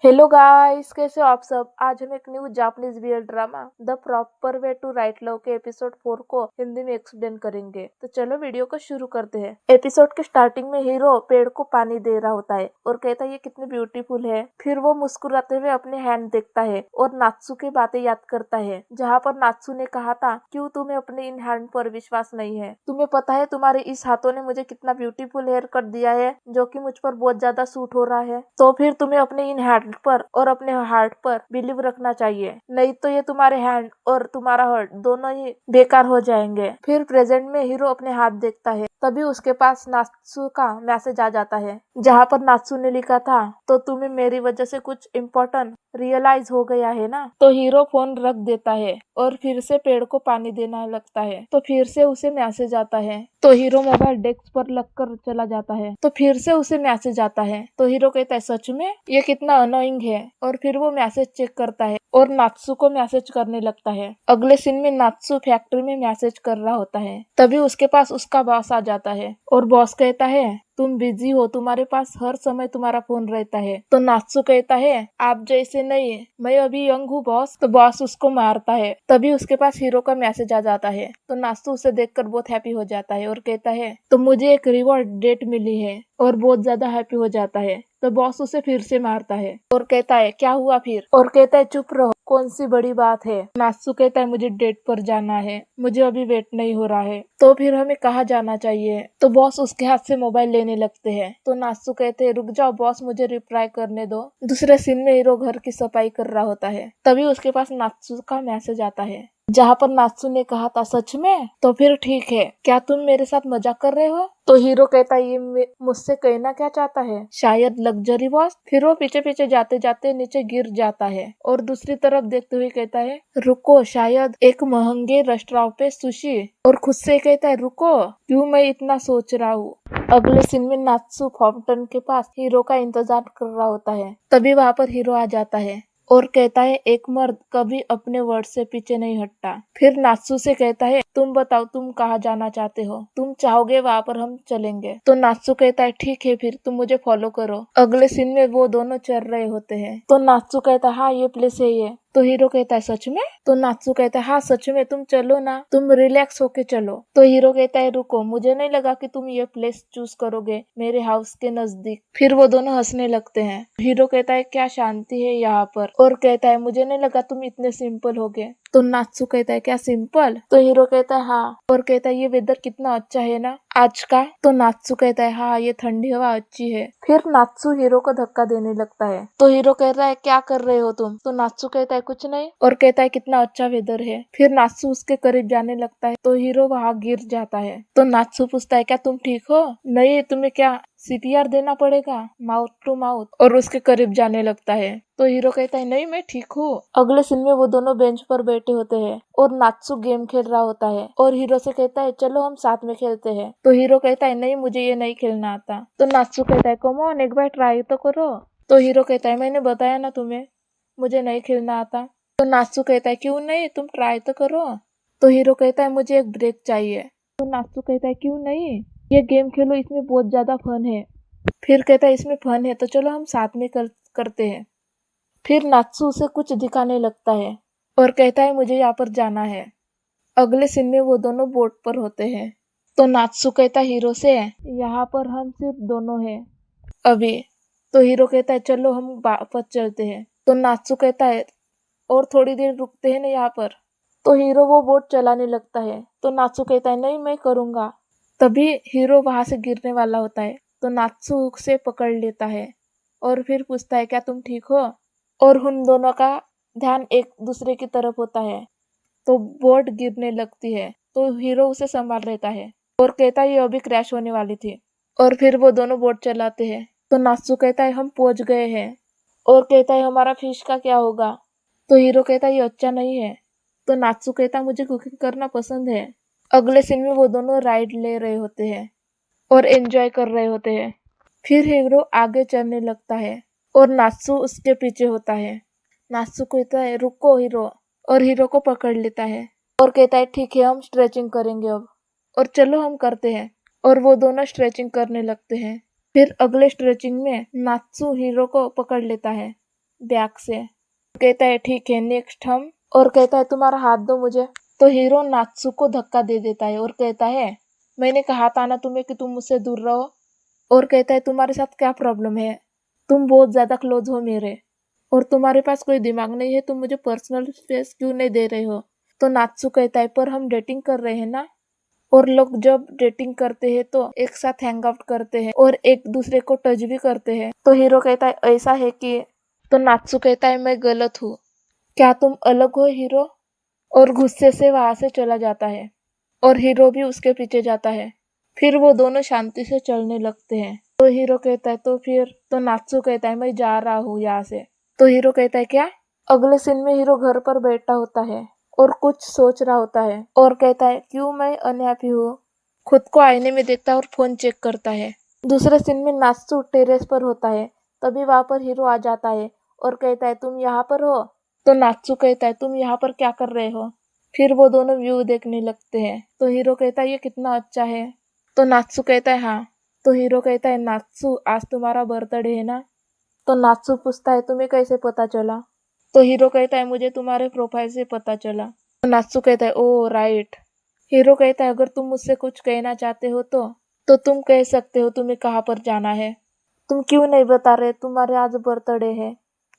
Hello guys, कैसे हो आप सब। आज हम एक new Japanese BL drama the proper way to write love के एपिसोड 4 को हिंदी में एक्सप्लेन करेंगे। तो चलो वीडियो को शुरू करते हैं। एपिसोड के स्टार्टिंग में हीरो पेड़ को पानी दे रहा होता है और कहता है ये कितनी ब्यूटीफुल है। फिर वो मुस्कुराते हुए अपने हैंड देखता है और नात्सू की बातें याद करता है, जहाँ पर नात्सू ने कहा था क्यों तुम्हें अपने इन हैंड पर विश्वास नहीं है। तुम्हें पता है तुम्हारे इस हाथों ने मुझे कितना ब्यूटीफुल हेयर कट दिया है जो कि मुझ पर बहुत ज्यादा सूट हो रहा है। तो फिर तुम्हें अपने इन हैंड पर और अपने हार्ट पर बिलीव रखना चाहिए, नहीं तो ये तुम्हारे हैंड और तुम्हारा हार्ट दोनों ही बेकार हो जाएंगे। फिर प्रेजेंट में हीरो अपने हाथ देखता है, तभी उसके पास नात्सू का मैसेज आ जाता है, जहाँ पर नात्सू ने लिखा था तो तुम्हें मेरी वजह से कुछ इम्पोर्टेंट रियलाइज हो गया है ना। तो हीरो फोन रख देता है और फिर से पेड़ को पानी देना लगता है। तो फिर से उसे मैसेज आता है, तो हीरो मोबाइल डेस्क पर लग कर चला जाता है। तो फिर से उसे मैसेज आता है, तो हीरो कहता है सच में ये कितना अनोइंग है। और फिर वो मैसेज चेक करता है और नात्सू को मैसेज करने लगता है। अगले सीन में नात्सू फैक्ट्री में मैसेज कर रहा होता है, तभी उसके पास उसका बॉस आ जाता है और बॉस कहता है तुम बिजी हो, तुम्हारे पास हर समय तुम्हारा फोन रहता है। तो नात्सू कहता है आप जैसे नहीं, मैं अभी यंग हूँ बॉस। तो बॉस उसको मारता है, तभी उसके पास हीरो का मैसेज आ जाता है। तो नात्सू उसे देखकर बहुत हैप्पी हो जाता है और कहता है तो मुझे एक रिवॉर्ड डेट मिली है, और बहुत ज्यादा हैप्पी हो जाता है। तो बॉस उसे फिर से मारता है और कहता है क्या हुआ फिर, और कहता है चुप रहो, कौन सी बड़ी बात है। नात्सू कहता है मुझे डेट पर जाना है, मुझे अभी वेट नहीं हो रहा है, तो फिर हमें कहाँ जाना चाहिए। तो बॉस उसके हाथ से मोबाइल लेने लगते हैं। तो नात्सू कहते हैं रुक जाओ बॉस, मुझे रिप्लाई करने दो। दूसरे सीन में हीरो घर की सफाई कर रहा होता है, तभी उसके पास नात्सू का मैसेज आता है, जहाँ पर नात्सू ने कहा था सच में, तो फिर ठीक है, क्या तुम मेरे साथ मजाक कर रहे हो। तो हीरो कहता है ये मुझसे कहना क्या चाहता है, शायद लग्जरी बॉस। फिर वो पीछे पीछे जाते जाते नीचे गिर जाता है और दूसरी तरफ देखते हुए कहता है रुको, शायद एक महंगे रेस्टोरेंट पे सुशी। और खुद से कहता है रुको, क्यों मैं इतना सोच रहा हूँ। अगले सीन में नात्सू फाउंटेन के पास हीरो का इंतजार कर रहा होता है, तभी वहाँ पर हीरो आ जाता है और कहता है एक मर्द कभी अपने वर्ड से पीछे नहीं हटता। फिर नात्सू से कहता है तुम बताओ तुम कहाँ जाना चाहते हो, तुम चाहोगे वहाँ पर हम चलेंगे। तो नात्सू कहता है ठीक है, फिर तुम मुझे फॉलो करो। अगले सीन में वो दोनों चल रहे होते हैं। तो नात्सू कहता है हाँ ये प्लेस है ये। तो हीरो कहता है सच में। तो नात्सू कहता है हाँ सच में, तुम चलो ना, तुम रिलैक्स होके चलो। तो हीरो कहता है रुको, मुझे नहीं लगा कि तुम ये प्लेस चूज करोगे मेरे हाउस के नजदीक। फिर वो दोनों हंसने लगते हैं। हीरो कहता है क्या शांति है यहाँ पर, और कहता है मुझे नहीं लगा तुम इतने सिंपल होगे। तो नात्सू कहता है क्या सिंपल। तो हीरो कहता है हाँ, और कहता है ये वेदर कितना अच्छा है ना आज का। तो नात्सू कहता है हाँ ये ठंडी हवा अच्छी है। फिर नात्सू हीरो को धक्का देने लगता है। तो हीरो कहता है क्या कर रहे हो तुम। तो नात्सू कहता है कुछ नहीं, और कहता है कितना अच्छा वेदर है। फिर नात्सू उसके करीब जाने लगता है, तो हीरो वहाँ गिर जाता है। तो नात्सू पूछता है क्या तुम ठीक हो। नहीं, तुम्हें क्या सीपीआर देना पड़ेगा, माउथ टू माउथ, और उसके करीब जाने लगता है। तो हीरो कहता है नहीं मैं ठीक हूँ। अगले सीन में वो दोनों बेंच पर बैठे होते हैं और नात्सू गेम खेल रहा होता है, और हीरो से कहता है चलो हम साथ में खेलते हैं। तो हीरो कहता है नहीं मुझे ये नहीं खेलना आता। तो नात्सू कहता है कम ऑन, एक बार ट्राई तो करो। तो हीरो कहता है मैंने बताया ना तुम्हें, मुझे नहीं खेलना आता। तो नात्सू कहता है क्यों नहीं, तुम ट्राई तो करो। तो हीरो कहता है मुझे एक ब्रेक चाहिए। तो नात्सू कहता है क्यों नहीं, ये गेम खेलो, इसमें बहुत ज्यादा फन है। फिर कहता है इसमें फन है तो चलो हम साथ में करते हैं। फिर नात्सू उसे कुछ दिखाने लगता है और कहता है मुझे यहाँ पर जाना है। अगले सीन में वो दोनों बोट पर होते हैं। तो नात्सू कहता है हीरो से यहाँ पर हम सिर्फ दोनों हैं अभी। तो हीरो कहता है चलो हम वापस चलते हैं। तो नात्सू कहता है और थोड़ी देर रुकते हैं ना यहाँ पर। तो हीरो वो बोट चलाने लगता है। तो नात्सू कहता है नहीं मैं करूंगा। तभी हीरो वहां से गिरने वाला होता है। तो नात्सू उसे पकड़ लेता है और फिर पूछता है क्या तुम ठीक हो। और उन दोनों का ध्यान एक दूसरे की तरफ होता है, तो बोट गिरने लगती है। तो हीरो उसे संभाल लेता है और कहता है ये अभी क्रैश होने वाली थी। और फिर वो दोनों बोट चलाते हैं। तो नात्सू कहता है हम पहुंच गए हैं, और कहता है हमारा फिश का क्या होगा। तो हीरो कहता है ये अच्छा नहीं है। तो नात्सू कहता है मुझे कुकिंग करना पसंद है। अगले सीन में वो दोनों राइड ले रहे होते हैं और एंजॉय कर रहे होते हैं। फिर हीरो आगे चलने लगता है और नात्सू उसके पीछे होता है। नात्सू कहता है रुको हीरो, और हीरो को पकड़ लेता है और कहता है ठीक है हम स्ट्रेचिंग करेंगे अब, और चलो हम करते हैं। और वो दोनों स्ट्रेचिंग करने लगते हैं। फिर अगले स्ट्रेचिंग में नात्सू हीरो को पकड़ लेता है बैग से। कहता है ठीक है नेक्स्ट हम, और कहता है तुम्हारा हाथ दो मुझे। तो हीरो नात्सु को धक्का दे देता है और कहता है मैंने कहा था ना तुम्हें कि तुम मुझसे दूर रहो। और कहता है तुम्हारे साथ क्या प्रॉब्लम है, तुम बहुत ज्यादा क्लोज हो मेरे, और तुम्हारे पास कोई दिमाग नहीं है, तुम मुझे पर्सनल स्पेस क्यों नहीं दे रहे हो। तो नात्सु कहता है पर हम डेटिंग कर रहे हैं ना, और लोग जब डेटिंग करते हैं तो एक साथ हैंग आउट करते हैं और एक दूसरे को टच भी करते हैं। तो हीरो कहता है ऐसा है कि, तो नात्सु कहता है मैं गलत हूँ, क्या तुम अलग हो हीरो, और गुस्से से वहां से चला जाता है और हीरो भी उसके पीछे जाता है। फिर वो दोनों शांति से चलने लगते हैं। तो हीरो कहता है तो फिर, तो नात्सु कहता है मैं जा रहा हूँ यहाँ से। तो हीरो कहता है क्या। अगले सीन में हीरो घर पर बैठा होता है और कुछ सोच रहा होता है और कहता है क्यों मैं अनहैप्पी हूँ। खुद को आईने में देखता है और फोन चेक करता है। दूसरे सीन में नात्सु टेरेस पर होता है, तभी वहां पर हीरो आ जाता है और कहता है तुम यहाँ पर हो। तो नात्सु कहता है तुम यहाँ पर क्या कर रहे हो। फिर वो दोनों व्यू देखने लगते हैं। तो हीरो कहता है ये कितना अच्छा है। तो नात्सु कहता है हाँ। तो हीरो कहता है नात्सु आज तुम्हारा बर्थडे है ना। तो नात्सु पूछता है तुम्हें कैसे पता चला। तो हीरो कहता है मुझे तुम्हारे प्रोफाइल से पता चला। तो नात्सु कहता है ओह राइट। हीरो कहता है अगर तुम मुझसे कुछ कहना चाहते हो तो तुम कह सकते हो तुम्हें कहाँ पर जाना है, तुम क्यों नहीं बता रहे तुम्हारे आज बर्थडे है।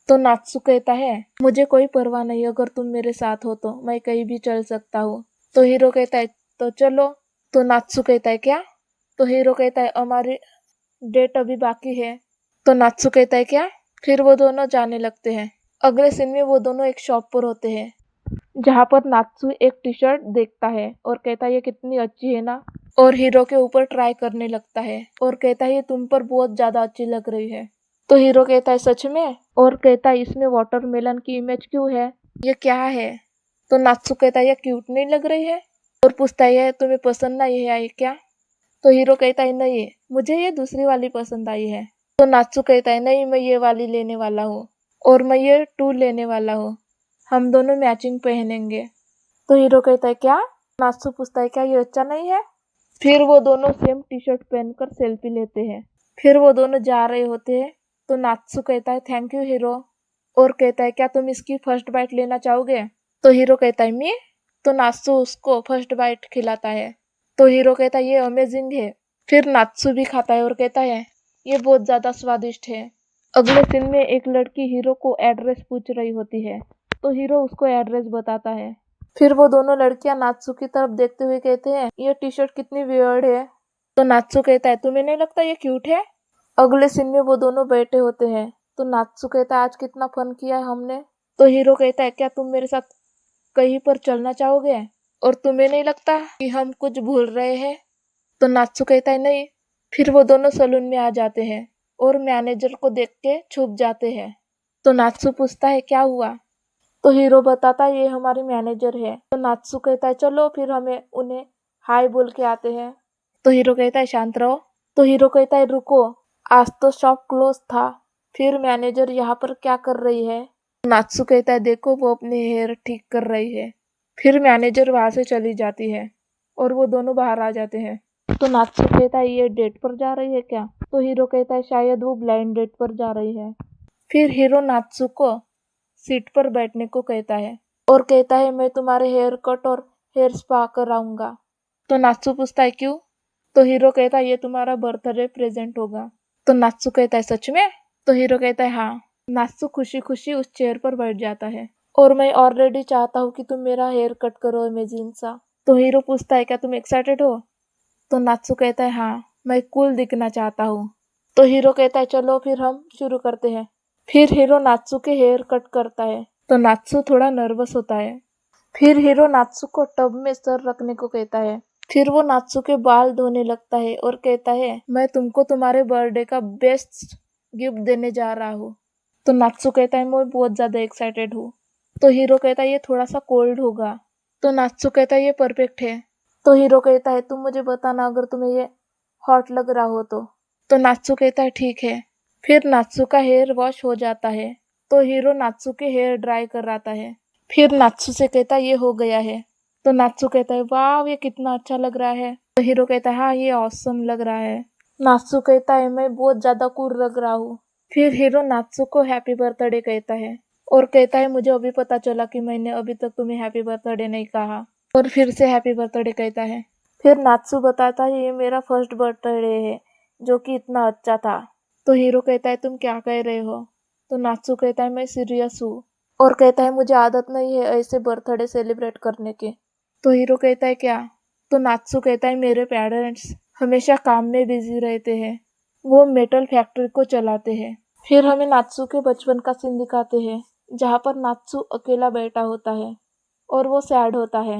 तो नात्सु कहता है मुझे कोई परवाह नहीं, अगर तुम मेरे साथ हो तो मैं कहीं भी चल सकता हूँ। तो हीरो कहता है तो चलो। तो नात्सु कहता है क्या। तो हीरो कहता है हमारी डेट अभी बाकी है। तो नात्सु कहता है क्या। फिर वो दोनों जाने लगते हैं। अगले सीन में वो दोनों एक शॉप पर होते हैं जहाँ पर नात्सु एक टी शर्ट देखता है और कहता है ये कितनी अच्छी है ना, और हीरो के ऊपर ट्राई करने लगता है और कहता है ये तुम पर बहुत ज्यादा अच्छी लग रही है। तो हीरो कहता है सच में, और कहता है इसमें वाटरमेलन की इमेज क्यों है, ये क्या है। तो नात्सु कहता है ये क्यूट नहीं लग रही है, और पूछता है तुम्हें पसंद नहीं आई क्या। तो हीरो कहता है नहीं मुझे ये दूसरी वाली पसंद आई है। तो नात्सु कहता है नहीं मैं ये वाली लेने वाला हूँ, और मैं ये 2 लेने वाला हूँ, हम दोनों मैचिंग पहनेंगे। तो हीरो कहता है क्या। नात्सु पूछता है क्या ये अच्छा नहीं है। फिर वो दोनों सेम टी शर्ट पहनकर सेल्फी लेते हैं। फिर वो दोनों जा रहे होते हैं। तो नात्सु कहता है थैंक यू हीरो, और कहता है क्या तुम इसकी फर्स्ट बाइट लेना चाहोगे। तो हीरो कहता है मी। तो नात्सु उसको फर्स्ट बाइट खिलाता है। तो हीरो कहता है ये अमेजिंग है। फिर नात्सु भी खाता है और कहता है ये बहुत ज्यादा स्वादिष्ट है। अगले सीन में एक लड़की हीरो को एड्रेस पूछ रही होती है, तो हीरो उसको एड्रेस बताता है। फिर वो दोनों लड़कियां नात्सु की तरफ देखते हुए कहते हैं ये टी शर्ट कितनी वियर्ड है। तो नात्सु कहता है तुम्हें नहीं लगता ये क्यूट है। अगले सीन में वो दोनों बैठे होते हैं। तो नात्सु कहता है आज कितना फन किया है हमने। तो हीरो कहता है क्या तुम मेरे साथ कहीं पर चलना चाहोगे, और तुम्हें नहीं लगता कि हम कुछ भूल रहे हैं। तो नात्सु कहता है नहीं। फिर वो दोनों सलून में आ जाते हैं और मैनेजर को देख के छुप जाते हैं। तो नात्सु पूछता है क्या हुआ। तो हीरो बताता है ये हमारे मैनेजर है। तो नात्सु कहता है चलो फिर हमें उन्हें हाय बोल के आते हैं। तो हीरो कहता है शांत रहो। तो हीरो कहता है रुको, आज तो शॉप क्लोज था, फिर मैनेजर यहाँ पर क्या कर रही है। नात्सु कहता है देखो वो अपने हेयर ठीक कर रही है। फिर मैनेजर वहां से चली जाती है और वो दोनों बाहर आ जाते हैं। तो नात्सु कहता है ये डेट पर जा रही है क्या। तो हीरो कहता है शायद वो ब्लाइंड डेट पर जा रही है। फिर हीरो नात्सु को सीट पर बैठने को कहता है और कहता है मैं तुम्हारे हेयर कट और हेयर स्पा कराऊंगा। तो नात्सु पूछता है क्यों। तो हीरो कहता है ये तुम्हारा बर्थडे प्रेजेंट होगा। तो नात्सु कहता है सच में। तो हीरो कहता है हाँ। नात्सु खुशी खुशी उस चेयर पर बैठ जाता है, और मैं ऑलरेडी चाहता हूँ कि तुम मेरा हेयर कट करो अमेजिंग सा। तो हीरो पूछता है क्या तुम एक्साइटेड हो। तो नात्सु कहता है हाँ मैं कूल दिखना चाहता हूँ। तो हीरो कहता है चलो फिर हम शुरू करते हैं। फिर हीरो नात्सु के हेयर कट करता है। तो नात्सु थोड़ा नर्वस होता है। फिर हीरो नात्सु को टब में सर रखने को कहता है। फिर वो नात्सु के बाल धोने लगता है और कहता है मैं तुमको तुम्हारे बर्थडे का बेस्ट गिफ्ट देने जा रहा हूँ। तो नात्सु कहता है मैं बहुत ज्यादा एक्साइटेड हूँ। तो हीरो कहता है ये थोड़ा सा कोल्ड होगा। तो नात्सु कहता है ये परफेक्ट है। तो हीरो कहता है तुम मुझे बताना अगर तुम्हें ये हॉट लग रहा हो तो नात्सु कहता है ठीक है। फिर नात्सु का हेयर वॉश हो जाता है। तो हीरो नात्सु के हेयर ड्राई कराता है। फिर नात्सु से कहता है ये हो गया है। तो नात्सु कहता है वाह ये कितना अच्छा लग रहा है। तो हीरो कहता है हाँ ये ऑसम लग रहा है। नात्सु कहता है मैं बहुत ज्यादा कूल लग रहा हूँ। फिर हीरो नात्सु को हैप्पी बर्थडे कहता है और कहता है मुझे अभी पता चला कि मैंने अभी तक तुम्हें हैप्पी बर्थडे नहीं कहा, और फिर से हैप्पी बर्थडे कहता है। फिर नात्सु बताता है ये मेरा फर्स्ट बर्थडे है जो कि इतना अच्छा था। तो हीरो कहता है तुम क्या कह रहे हो? तो नात्सु कहता है मैं सीरियस हूँ, और कहता है मुझे आदत नहीं है ऐसे बर्थडे सेलिब्रेट करने की। तो हीरो कहता है क्या? तो नात्सु कहता है मेरे पेरेंट्स हमेशा काम में बिजी रहते हैं, वो मेटल फैक्ट्री को चलाते हैं। फिर हमें नात्सु के बचपन का सीन दिखाते हैं जहाँ पर नात्सु अकेला बैठा होता है और वो सैड होता है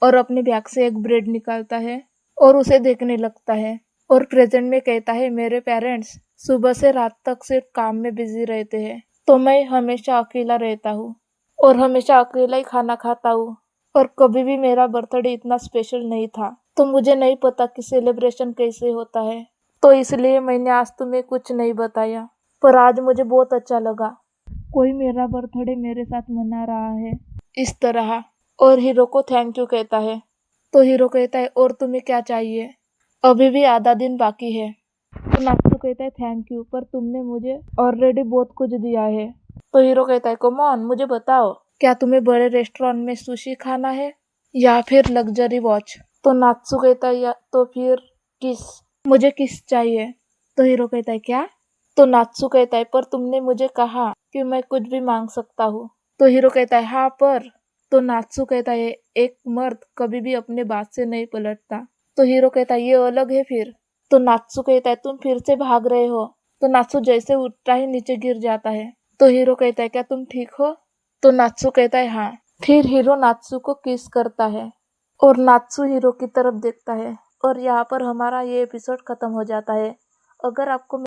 और अपने बैग से एक ब्रेड निकालता है और उसे देखने लगता है और प्रेजेंट में कहता है मेरे पेरेंट्स सुबह से रात तक सिर्फ काम में बिजी रहते हैं, तो मैं हमेशा अकेला रहता हूँ और हमेशा अकेला ही खाना खाता हूँ, और कभी भी मेरा बर्थडे इतना स्पेशल नहीं था, तो मुझे नहीं पता कि सेलिब्रेशन कैसे होता है, तो इसलिए मैंने आज तुम्हें कुछ नहीं बताया, पर आज मुझे बहुत अच्छा लगा कोई मेरा बर्थडे मेरे साथ मना रहा है इस तरह। और हीरो को थैंक यू कहता है। तो हीरो कहता है और तुम्हें क्या चाहिए? अभी भी आधा दिन बाकी है। तो नात्सु कहता है थैंक यू, पर तुमने मुझे ऑलरेडी बहुत कुछ दिया है। तो हीरो कहता है कम ऑन मुझे बताओ, क्या तुम्हें बड़े रेस्टोरेंट में सुशी खाना है या फिर लग्जरी वॉच? तो नात्सु कहता है या तो फिर किस, मुझे किस चाहिए। तो हीरो कहता है क्या? तो नात्सु कहता है पर तुमने मुझे कहा कि मैं कुछ भी मांग सकता हूँ। तो हीरो कहता है हाँ पर। तो नात्सु कहता है एक मर्द कभी भी अपने बात से नहीं पलटता। तो हीरो कहता है ये अलग है फिर। तो नात्सु कहता है तुम फिर से भाग रहे हो। तो नात्सु जैसे उठता ही नीचे गिर जाता है। तो हीरो कहता है क्या तुम ठीक हो? तो नात्सु कहता है हाँ। फिर हीरो नात्सु को किस करता है और नात्सु हीरो की तरफ देखता है, और यहाँ पर हमारा ये एपिसोड खत्म हो जाता है। अगर आपको